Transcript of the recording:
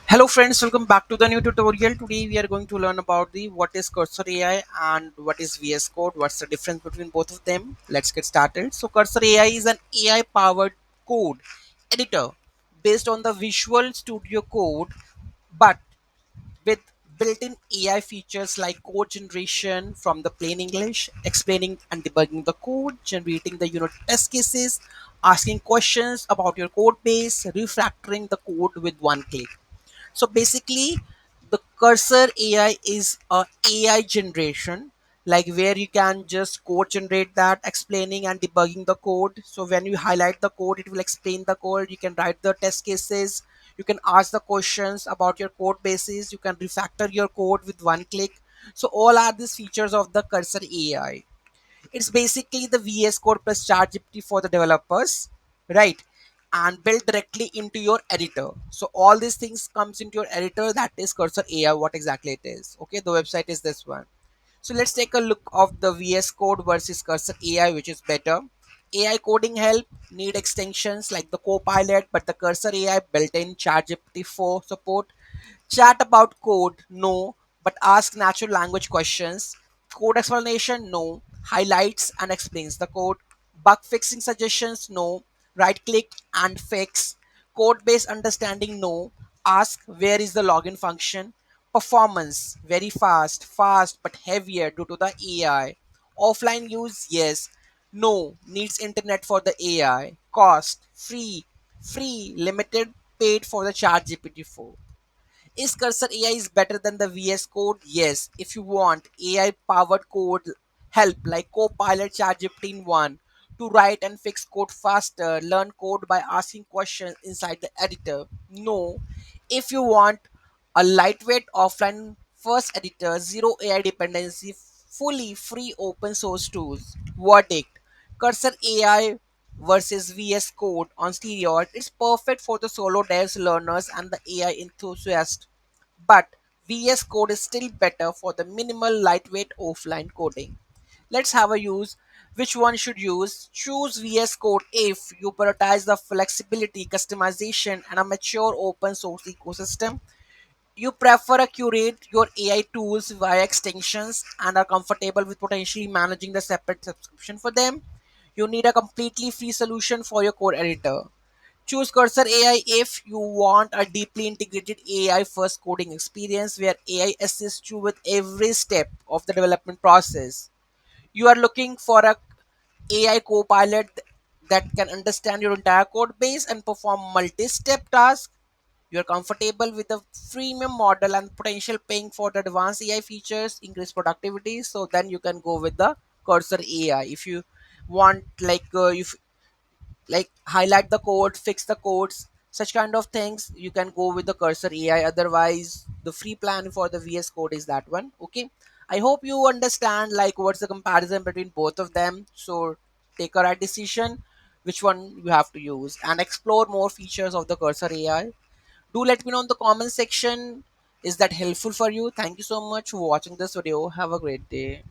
Hello friends, welcome back to the new tutorial. Today we are going to learn about the what is Cursor AI and what is VS Code. What's the difference between both of them? Let's get started. So Cursor AI is an AI powered code editor based on the Visual Studio Code, but with built-in AI features like code generation from the plain English, explaining and debugging the code, generating the unit test cases, asking questions about your code base, refactoring the code with one click. So basically, the cursor AI is a AI generation, like where you can just code generate that, explaining and debugging the code. So when you highlight the code, it will explain the code. You can write the test cases. You can ask the questions about your code bases. You can refactor your code with one click. So all are these features of the cursor AI. It's basically the VS Code plus ChatGPT for the developers, right? And built directly into your editor. So all these things comes into your editor. That is Cursor AI. What exactly it is? Okay, the website is this one. So let's take a look of the VS Code versus Cursor AI, which is better. AI coding help need extensions like the Copilot, but the Cursor AI built-in ChatGPT 4 support. Chat about code, no, but ask natural language questions. Code explanation, no. Highlights and explains the code. Bug fixing suggestions, no. Right click and fix. Code based understanding, no. Ask where is the login function. Performance, very fast but heavier due to the AI. Offline use, yes. No, needs internet for the AI. Cost, free, limited, paid for the chat GPT-4. Is Cursor AI is better than the VS Code? Yes. If you want AI powered code help like Copilot ChatGPT in one to write and fix code faster, learn code by asking questions inside the editor. No. If you want a lightweight offline first editor, zero AI dependency, fully free open source tools. Verdict. Cursor AI versus VS Code on steroids. It's perfect for the solo devs, learners, and the AI enthusiasts. But VS Code is still better for the minimal, lightweight offline coding. Let's have a use. Which one should use? Choose VS Code if you prioritize the flexibility, customization, and a mature open source ecosystem. You prefer to curate your AI tools via extensions and are comfortable with potentially managing the separate subscription for them. You need a completely free solution for your code editor. Choose Cursor AI if you want a deeply integrated AI first coding experience where AI assists you with every step of the development process. You are looking for a AI co-pilot that can understand your entire code base and perform multi-step tasks. You're comfortable with the freemium model and potential paying for the advanced AI features, increase productivity. So then you can go with the Cursor AI. If you want if like highlight the code, fix the codes, such kind of things, you can go with the Cursor AI. Otherwise, the free plan for the VS Code is that one. Okay. I hope you understand like what's the comparison between both of them. So take a right decision which one you have to use and explore more features of the Cursor AI. Do let me know in the comment section. Is that helpful for you? Thank you so much for watching this video. Have a great day.